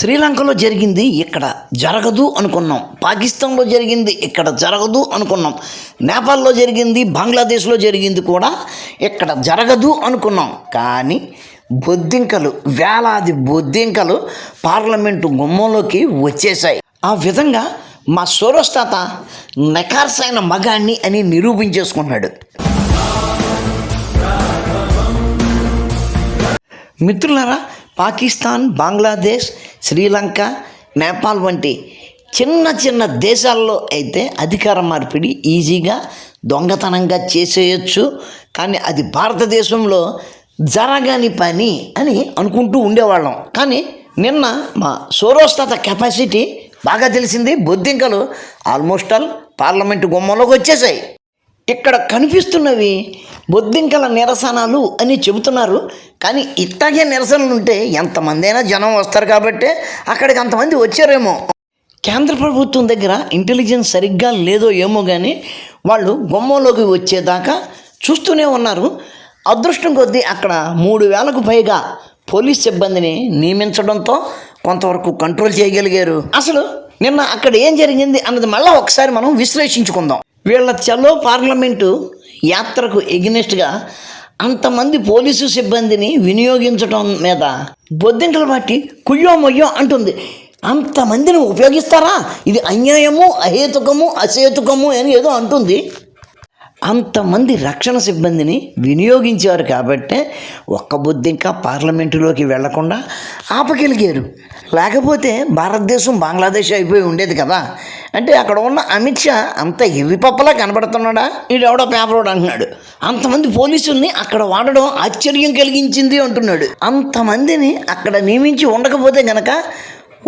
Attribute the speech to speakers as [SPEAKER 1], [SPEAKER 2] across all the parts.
[SPEAKER 1] శ్రీలంకలో జరిగింది ఇక్కడ జరగదు అనుకున్నాం, పాకిస్తాన్లో జరిగింది ఇక్కడ జరగదు అనుకున్నాం, నేపాల్లో జరిగింది, బంగ్లాదేశ్లో జరిగింది కూడా ఇక్కడ జరగదు అనుకున్నాం. కానీ బొద్దింకలు, వేలాది బొద్దింకలు పార్లమెంటు గుమ్మంలోకి వచ్చేసాయి. ఆ విధంగా మా సోరోస్ తాత నెకార్సైన మగాణ్ణి అని నిరూపించేసుకున్నాడు. మిత్రులారా, పాకిస్తాన్, బంగ్లాదేశ్, శ్రీలంక, నేపాల్ వంటి చిన్న చిన్న దేశాల్లో అయితే అధికార మార్పిడి ఈజీగా దొంగతనంగా చేసేయచ్చు. కానీ అది భారతదేశంలో జరగని పని అని అనుకుంటూ ఉండేవాళ్ళం. కానీ నిన్న మా సోరోస్ తాత కెపాసిటీ బాగా తెలిసింది. బొద్దింకలు ఆల్మోస్ట్ ఆల్ పార్లమెంటు గుమ్మంలోకి వచ్చేసాయి. ఇక్కడ కనిపిస్తున్నవి బొద్దింకల నిరసనలు అని చెబుతున్నారు. కానీ ఇట్లాగే నిరసనలు ఉంటే ఎంతమంది అయినా జనం వస్తారు కాబట్టి అక్కడికి అంతమంది వచ్చారేమో. కేంద్ర ప్రభుత్వం దగ్గర ఇంటెలిజెన్స్ సరిగ్గా లేదో ఏమో కానీ వాళ్ళు గుమ్మంలోకి వచ్చేదాకా చూస్తూనే ఉన్నారు. అదృష్టం కొద్దీ అక్కడ 3,000కు పైగా పోలీస్ సిబ్బందిని నియమించడంతో కొంతవరకు కంట్రోల్ చేయగలిగారు. అసలు నిన్న అక్కడ ఏం జరిగింది అన్నది మళ్ళీ ఒకసారి మనం విశ్లేషించుకుందాం. వీళ్ళ చలో పార్లమెంటు యాత్రకు ఎగ్నెస్ట్గా అంతమంది పోలీసు సిబ్బందిని వినియోగించడం మీద బొద్దింకల పార్టీ కుయ్యో మొయ్యో అంటుంది. అంతమందిని ఉపయోగిస్తారా? ఇది అన్యాయము, అహేతుకము, అసేతుకము అని ఏదో అంటుంది. అంతమంది రక్షణ సిబ్బందిని వినియోగించారు కాబట్టే ఒక్క బొద్దింక పార్లమెంటులోకి వెళ్లకుండా ఆపగలిగారు. లేకపోతే భారతదేశం బంగ్లాదేశ్ అయిపోయి ఉండేది కదా. అంటే అక్కడ ఉన్న అమిత్ షా అంత హెవీ పప్పలా కనబడుతున్నాడా? ఈడెవడో పేపర్ అంటున్నాడు. అంతమంది పోలీసుల్ని అక్కడ వాడడం ఆశ్చర్యం కలిగించింది అంటున్నాడు. అంతమందిని అక్కడ నియమించి ఉండకపోతే గనక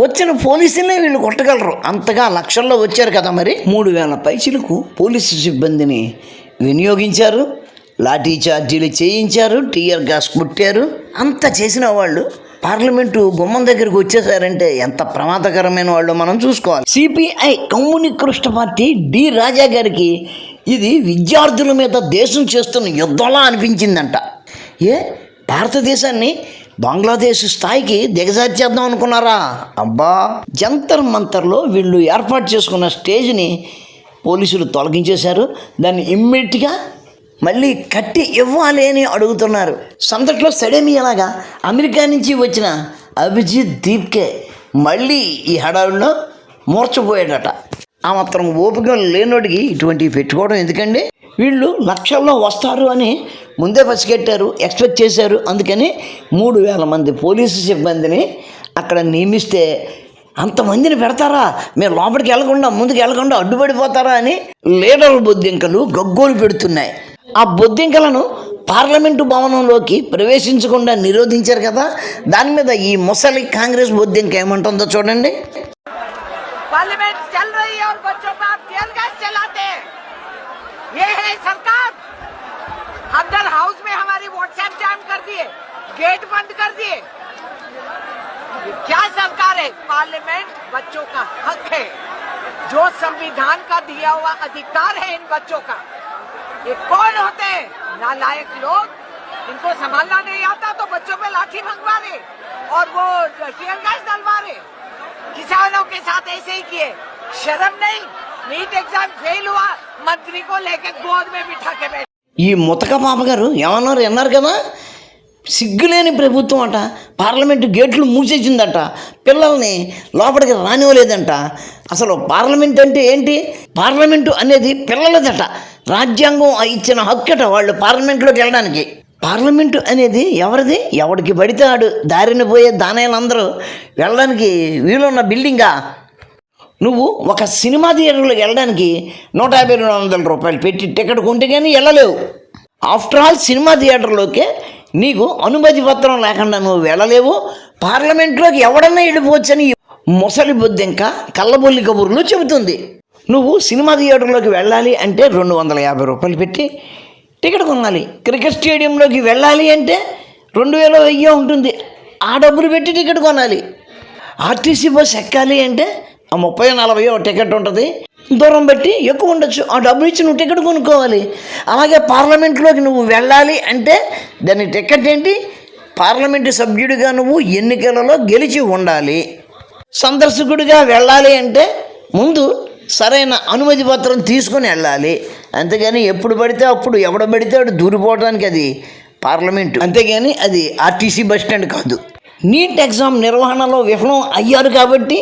[SPEAKER 1] వచ్చిన పోలీసులనే వీళ్ళు కొట్టగలరు. అంతగా లక్షల్లో వచ్చారు కదా. మరి 3,000 పైచిలకు పోలీసు సిబ్బందిని వినియోగించారు, లాఠీ చార్జీలు చేయించారు, టీయర్ గ్యాస్ కొట్టారు. అంత చేసిన వాళ్ళు పార్లమెంటు గుమ్మం దగ్గరికి వచ్చేసారంటే ఎంత ప్రమాదకరమైన వాళ్ళు మనం చూసుకోవాలి. సిపిఐ కమ్యూనిస్ట్ పార్టీ డి రాజా గారికి ఇది విద్యార్థుల మీద దేశం చేస్తున్న యుద్ధంలా అనిపించిందంట. భారతదేశాన్ని బంగ్లాదేశ్ స్థాయికి దిగజార్చేద్దాం అనుకున్నారా? అబ్బా, జంతర్ మంతర్లో వీళ్ళు ఏర్పాటు చేసుకున్న స్టేజ్ని పోలీసులు తొలగించేశారు. దాన్ని ఇమ్మీడియట్గా మళ్ళీ కట్టి ఇవ్వాలి అని అడుగుతున్నారు. సందట్లో సడేమియాలాగా అమెరికా నుంచి వచ్చిన అభిజిత్ దీప్కే మళ్ళీ ఈ హడావుల్లో మూర్చపోయాడట. ఆ మాత్రం ఓపిక లేనోడికి ఇటువంటివి పెట్టుకోవడం ఎందుకండి? వీళ్ళు లక్షల్లో వస్తారు అని ముందే పసిగట్టారు, ఎక్స్పెక్ట్ చేశారు. అందుకని 3,000 మంది పోలీసు సిబ్బందిని అక్కడ నియమిస్తే అంతమందిని పెడతారా, మేము లోపలికి వెళ్ళకుండా ముందుకు వెళ్ళకుండా అడ్డుపడిపోతారా అని లీడర్ బొద్దింకలు గగ్గోలు పెడుతున్నాయి. ఆ బొద్దింకలను పార్లమెంటు భవనంలోకి ప్రవేశించకుండా నిరోధించారు కదా. దాని మీద ఈ ముసలి కాంగ్రెస్ బొద్దింక ఏమంటుందో చూడండి.
[SPEAKER 2] ये है सरकार, अंदर हाउस में हमारी व्हाट्सएप जैम कर दिए, गेट बंद कर दिए. क्या सरकार है? पार्लियामेंट बच्चों का हक है, जो संविधान का दिया हुआ अधिकार है इन बच्चों का. ये कौन होते हैं? नालायक लोग, इनको संभालना नहीं आता तो बच्चों पे लाठी मंगवा रहे और वो टीयर गैस डलवा रहे. किसानों के साथ ऐसे ही किए. शर्म नहीं? नीट एग्जाम फेल हुआ, मंत्री को लेके गोद में बिठा के बैठ.
[SPEAKER 1] ఈ ముతక పాప గారు ఏమన్నారు విన్నారు కదా. సిగ్గులేని ప్రభుత్వం అట, పార్లమెంటు గేట్లు మూసేసిందట, పిల్లల్ని లోపలికి రానివ్వలేదంట. అసలు పార్లమెంట్ అంటే ఏంటి? పార్లమెంటు అనేది పిల్లలదట, రాజ్యాంగం ఇచ్చిన హక్కట వాళ్ళు పార్లమెంట్లోకి వెళ్ళడానికి. పార్లమెంటు అనేది ఎవరిది? ఎవడికి పడితే ఆడు దారిని పోయే దానేలందరూ వెళ్ళడానికి వీలున్న బిల్డింగా. నువ్వు ఒక సినిమా థియేటర్లోకి వెళ్ళడానికి 150-200 రూపాయలు పెట్టి టికెట్ కొంటే కానీ వెళ్ళలేవు. ఆఫ్టర్ ఆల్ సినిమా థియేటర్లోకే నీకు అనుమతి పత్రం లేకుండా నువ్వు వెళ్ళలేవు. పార్లమెంట్లోకి ఎవడన్నా వెళ్ళిపోవచ్చని ముసలి బొద్దింక కళ్ళబొల్లి కబుర్లు చెబుతుంది. నువ్వు సినిమా థియేటర్లోకి వెళ్ళాలి అంటే 250 రూపాయలు పెట్టి టికెట్ కొనాలి. క్రికెట్ స్టేడియంలోకి వెళ్ళాలి అంటే 2,000 ఉంటుంది, ఆ డబ్బులు పెట్టి టికెట్ కొనాలి. ఆర్టీసీ బస్ ఎక్కాలి అంటే 30-40 టికెట్ ఉంటుంది, దూరం బట్టి ఎక్కువ ఉండొచ్చు, ఆ డబ్బులు ఇచ్చి నువ్వు టికెట్ కొనుక్కోవాలి. అలాగే పార్లమెంట్లోకి నువ్వు వెళ్ళాలి అంటే దాని టికెట్ ఏంటి? పార్లమెంటు సభ్యుడిగా నువ్వు ఎన్నికలలో గెలిచి ఉండాలి. సందర్శకుడిగా వెళ్ళాలి అంటే ముందు సరైన అనుమతి పత్రం తీసుకుని వెళ్ళాలి. అంతేగాని ఎప్పుడు పడితే అప్పుడు ఎవడ పడితే అప్పుడు దూరిపోవడానికి అది పార్లమెంటు, అంతేగాని అది ఆర్టీసీ బస్ స్టాండ్ కాదు. నీట్ ఎగ్జామ్ నిర్వహణలో విఫలం అయ్యారు కాబట్టి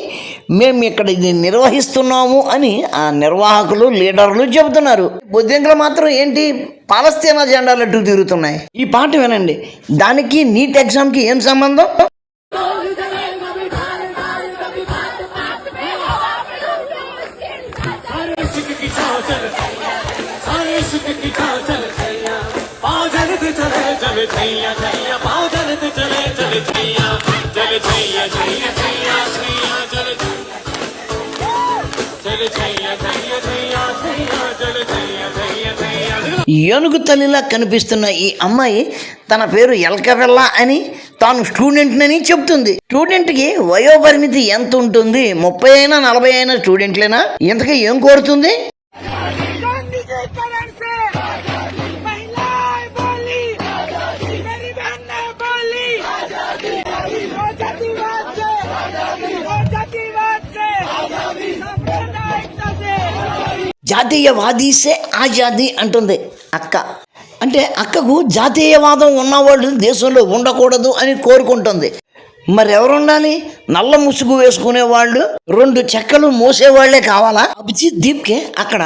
[SPEAKER 1] మేము ఇక్కడ ఇది నిర్వహిస్తున్నాము అని ఆ నిర్వాహకులు లీడర్లు చెబుతున్నారు. బొద్దింకలు మాత్రం ఏంటి పాలస్తీనా జెండాలు అడ్డు తిరుగుతున్నాయి. ఈ పాట వినండి, దానికి నీట్ ఎగ్జామ్కి ఏం సంబంధం? ఏనుగు తల్లిలా కనిపిస్తున్న ఈ అమ్మాయి తన పేరు ఎల్కవెల్ల అని తాను స్టూడెంట్నని చెప్తుంది. స్టూడెంట్కి వయోపరిమితి ఎంత ఉంటుంది? 30 అయినా 40 అయినా స్టూడెంట్లేనా? ఇంతకీ ఏం కోరుతుంది? జాతీయవాది సే ఆజాదీ అంటుంది అక్క. అంటే అక్కకు జాతీయవాదం ఉన్నవాళ్ళు దేశంలో ఉండకూడదు అని కోరుకుంటుంది. మరి ఎవరు ఉండాలి? నల్ల ముసుగు వేసుకునే వాళ్ళు, 2 చెక్కలు మోసేవాళ్లే కావాలా? అభిజిత్ దీప్కే అక్కడ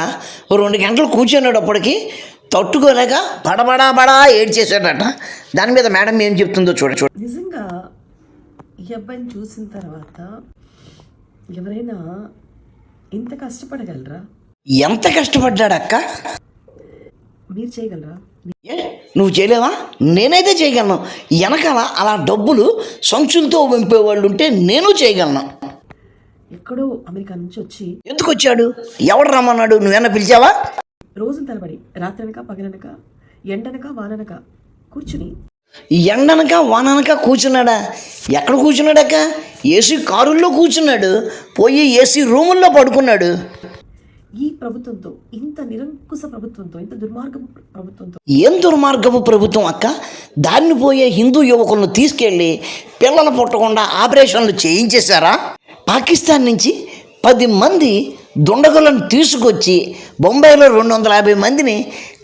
[SPEAKER 1] 2 గంటలు కూర్చునేటప్పటికి తట్టుకోలేక బడా ఏడ్చేసాడట. దాని మీద మేడం ఏం చెప్తుందో చూడ.
[SPEAKER 3] నిజంగా ఈ అబ్బాయిని చూసిన తర్వాత ఎవరైనా ఇంత కష్టపడగలరా?
[SPEAKER 1] ఎంత కష్టపడ్డాడక్క?
[SPEAKER 3] మీరు చేయగలరా?
[SPEAKER 1] నువ్వు చేయలేవా? నేనైతే చేయగలను. వెనకాల అలా డబ్బులు సంచులతో పంపేవాళ్ళు ఉంటే నేను చేయగలను.
[SPEAKER 3] ఎక్కడో అమెరికా నుంచి వచ్చి
[SPEAKER 1] ఎందుకు వచ్చాడు? ఎవడు రమ్మన్నాడు? నువ్వేనా పిలిచావా?
[SPEAKER 3] రోజుల తరబడి రాత్రనక పగలనక ఎండనక వాననక కూర్చుని
[SPEAKER 1] ఎండనక వాననక కూర్చున్నాడా? ఎక్కడ కూర్చున్నాడక్క? ఏసీ కారుల్లో కూర్చున్నాడు, పోయి ఏసీ రూముల్లో పడుకున్నాడు.
[SPEAKER 3] ఈ ప్రభుత్వంతో, ఇంత నిరంకుశ ప్రభుత్వంతో, ఇంత దుర్మార్గపు ప్రభుత్వంతో.
[SPEAKER 1] ఏం దుర్మార్గపు ప్రభుత్వం అక్క? దాన్ని పోయే హిందూ యువకులను తీసుకెళ్ళి పిల్లలు పుట్టకుండా ఆపరేషన్లు చేయించేశారా? పాకిస్తాన్ నుంచి 10 మంది దుండగులను తీసుకొచ్చి బొంబాయిలో 250 మందిని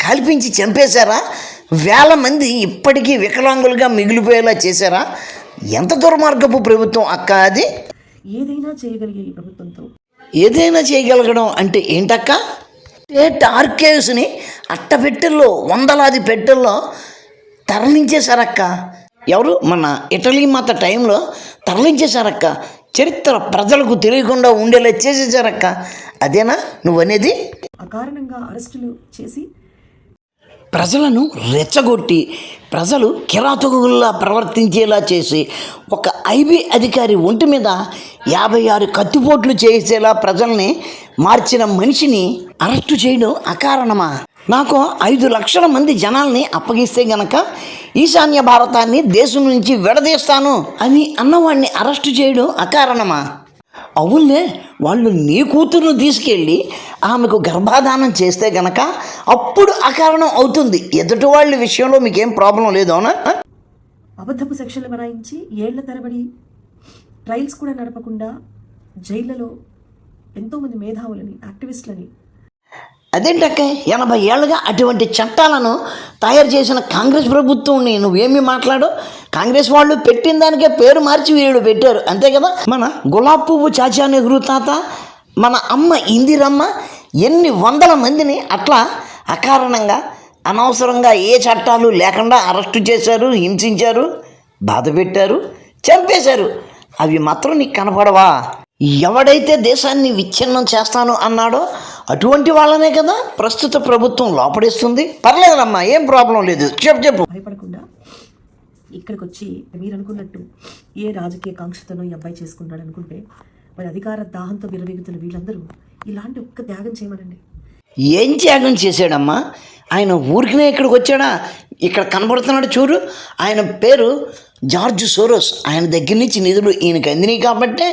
[SPEAKER 1] కల్పించి చంపేశారా? 1000 మంది ఇప్పటికీ వికలాంగులుగా మిగిలిపోయేలా చేశారా? ఎంత దుర్మార్గపు ప్రభుత్వం అక్క అది?
[SPEAKER 3] ఏదైనా చేయగలిగే ఈ ప్రభుత్వంతో
[SPEAKER 1] ఏదైనా చేయగలగడం అంటే ఏంటక్క? స్టేట్ ఆర్కైవ్స్ని అట్టపెట్టెల్లో, వందలాది పెట్టెల్లో తరలించేశారక్క. ఎవరు? మన ఇటలీ మాత టైంలో తరలించేశారక్క. చరిత్ర ప్రజలకు తెలియకుండా ఉండేలా చేసేసారక్క. అదేనా నువ్వనేది?
[SPEAKER 3] అకారణంగా అరెస్టులు చేసి
[SPEAKER 1] ప్రజలను రెచ్చగొట్టి ప్రజలు కిరాతకుల్లా ప్రవర్తించేలా చేసి ఒక ఐబీ అధికారి ఒంటి మీద 56 కత్తిపోట్లు చేసేలా ప్రజల్ని మార్చిన మనిషిని అరెస్టు చేయడం అకారణమా? నాకు 5 లక్షల మంది జనాల్ని అప్పగిస్తే గనక ఈశాన్య భారతాన్ని దేశం నుంచి విడదీస్తాను అని అన్నవాడిని అరెస్టు చేయడం అకారణమా? అవునులే, వాళ్ళు నీ కూతురును తీసుకెళ్ళి ఆమెకు గర్భాధానం చేస్తే గనక అప్పుడు అకారణం అవుతుంది. ఎదుటి వాళ్ళ విషయంలో మీకేం ప్రాబ్లం లేదు, అవునా?
[SPEAKER 3] అబద్ధపు సెక్షన్లు బనాయించి ఏళ్ల తరబడి ట్రయల్స్ కూడా నడపకుండా జైళ్లలో ఎంతోమంది మేధావులని, యాక్టివిస్టులని.
[SPEAKER 1] అదేంటక్క, 80 ఏళ్ళుగా అటువంటి చట్టాలను తయారు చేసిన కాంగ్రెస్ ప్రభుత్వం నువ్వేమీ మాట్లాడు? కాంగ్రెస్ వాళ్ళు పెట్టిన దానికే పేరు మార్చి వీళ్ళు పెట్టారు, అంతే కదా. మన గులాబ్ పువ్వు చాచా నెహ్రూ తాత, మన అమ్మ ఇందిరమ్మ ఎన్ని వందల మందిని అట్లా అకారణంగా అనవసరంగా ఏ చట్టాలు లేకుండా అరెస్టు చేశారు, హింసించారు, బాధ పెట్టారు, చంపేశారు. అవి మాత్రం నీకు కనపడవా? ఎవడైతే దేశాన్ని విచ్ఛిన్నం చేస్తాను అన్నాడో అటువంటి వాళ్ళనే కదా ప్రస్తుత ప్రభుత్వం లోపడేస్తుంది. పర్లేదమ్మా, ఏం ప్రాబ్లం లేదు, చెప్పు.
[SPEAKER 3] భయపడకుండా ఇక్కడికి వచ్చి మీరు అనుకున్నట్టు ఏ రాజకీయ కాంక్షతోనో ఈ అబ్బాయి చేసుకున్నాడు అనుకుంటే, మరి అధికార దాహంతో విరవీగుతున్న వీళ్ళందరూ ఇలాంటి ఒక్క త్యాగం చేయమనండి.
[SPEAKER 1] ఏం త్యాగం చేశాడమ్మా? ఆయన ఊరికినే ఇక్కడికి వచ్చాడా? ఇక్కడ కనబడుతున్నాడు చూడు, ఆయన పేరు జార్జ్ సోరోస్. ఆయన దగ్గర నుంచి నిధులు ఈయనకి అందినాయి కాబట్టే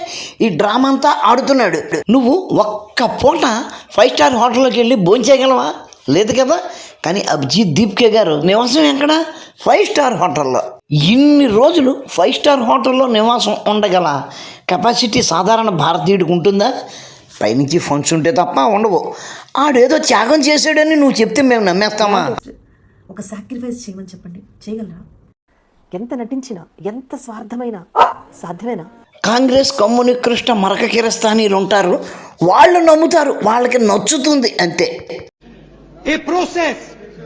[SPEAKER 1] ఈ డ్రామా అంతా ఆడుతున్నాడు. నువ్వు ఒక్క పూట 5 స్టార్ హోటల్లోకి వెళ్ళి భోంచేయగలవా? లేదు కదా. కానీ అభిజిత్ దీప్కే గారు నివాసం ఎక్కడ? 5 స్టార్ హోటల్లో. ఇన్ని రోజులు 5 స్టార్ హోటల్లో నివాసం ఉండగల కెపాసిటీ సాధారణ భారతీయుడికి ఉంటుందా? పైనుంచి ఫండ్స్ ఉంటే తప్ప ఉండవు. ఆడేదో త్యాగం చేసాడని నువ్వు చెప్తే మేము నమ్మేస్తామా?
[SPEAKER 3] ఒక సాక్రిఫైస్ చేయమని చెప్పండి, చేయగలరా? ఎంత నటించినా, ఎంత స్వార్థమైనా సాధ్యమేనా?
[SPEAKER 1] కాంగ్రెస్ కమ్యూనిస్ట్ మరక కిరస్థానీలు ఉంటారు, వాళ్ళు నమ్ముతారు, వాళ్ళకి నచ్చుతుంది అంతే.
[SPEAKER 4] A process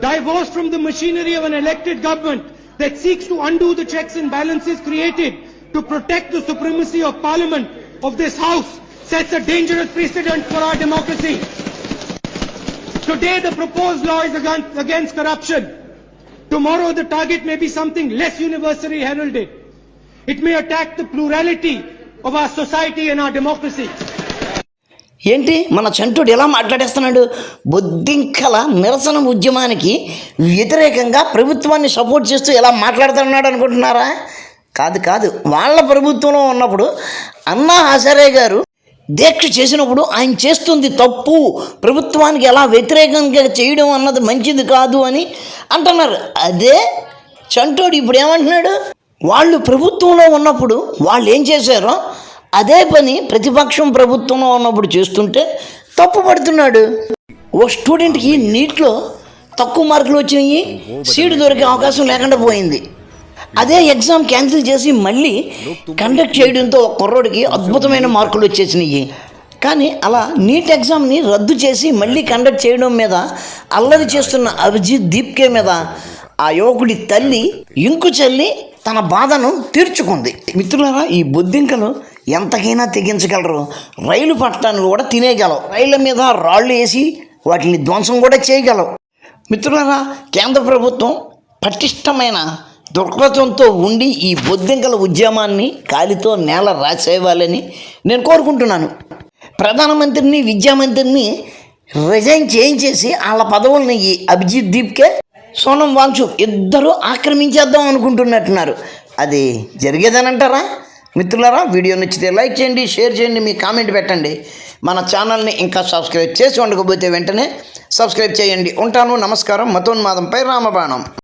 [SPEAKER 4] divorced from the machinery of an elected government that seeks to undo the checks and balances created to protect the supremacy of parliament of this house sets a dangerous precedent for our democracy. Today the proposed law is against corruption. Tomorrow the target may be something less universally heralded. It may attack the plurality of our society and our democracy.
[SPEAKER 1] ఏంటి మన చంటుడు ఎలా మాట్లాడేస్తున్నాడు? బొద్దింకల నిరసన ఉద్యమానికి వ్యతిరేకంగా ప్రభుత్వాన్ని support చేస్తూ ఎలా మాట్లాడుతున్నాడు అనుకుంటున్నారా? కాదు, వాళ్ళ ప్రభుత్వంలో ఉన్నప్పుడు అన్నా హజారే గారు దీక్ష చేసినప్పుడు ఆయన చేస్తుంది తప్పు, ప్రభుత్వానికి ఎలా వ్యతిరేకంగా చేయడం అన్నది మంచిది కాదు అని అంటున్నారు. అదే చంటోడు ఇప్పుడు ఏమంటున్నాడు? వాళ్ళు ప్రభుత్వంలో ఉన్నప్పుడు వాళ్ళు ఏం చేశారో అదే పని ప్రతిపక్షం ప్రభుత్వంలో ఉన్నప్పుడు చేస్తుంటే తప్పు పడుతున్నాడు. ఓ స్టూడెంట్కి నీట్లో తక్కువ మార్కులు వచ్చినాయి, సీటు దొరికే అవకాశం లేకుండా పోయింది. అదే ఎగ్జామ్ క్యాన్సిల్ చేసి మళ్ళీ కండక్ట్ చేయడంతో ఒక కుర్రోడికి అద్భుతమైన మార్కులు వచ్చేసినాయి. కానీ అలా నీట్ ఎగ్జామ్ని రద్దు చేసి మళ్ళీ కండక్ట్ చేయడం మీద అల్లరి చేస్తున్న అభిజిత్ దీప్కే మీద ఆ యువకుడి తల్లి ఇంకు చల్లి తన బాధను తీర్చుకుంది. మిత్రులారా, ఈ బొద్దింకలు ఎంతకైనా తెగించగలరు, రైలు పట్టాన్ని కూడా తినేయగలవు, రైళ్ళ మీద రాళ్ళు వేసి వాటిని ధ్వంసం కూడా చేయగలవు. మిత్రులారా, కేంద్ర ప్రభుత్వం పటిష్టమైన దృక్పథంతో ఉండి ఈ బొద్దింకల ఉద్యమాన్ని కాలితో నేల రాసేవాలని నేను కోరుకుంటున్నాను. ప్రధానమంత్రిని, విద్యామంత్రిని రిజైన్ చేయించేసి వాళ్ళ పదవుల్ని ఈ అభిజిత్ దీప్కే, సోనం వాంగ్చుక్ ఇద్దరు ఆక్రమించేద్దాం అనుకుంటున్నట్టున్నారు. అది జరిగేదనంటారా? మిత్రులారా, వీడియో నచ్చితే లైక్ చేయండి, షేర్ చేయండి, మీ కామెంట్ పెట్టండి. మన ఛానల్ని ఇంకా సబ్స్క్రైబ్ చేసి ఉండకపోతే వెంటనే సబ్స్క్రైబ్ చేయండి. ఉంటాను. నమస్కారం. మతోన్మాదంపై రామబాణం.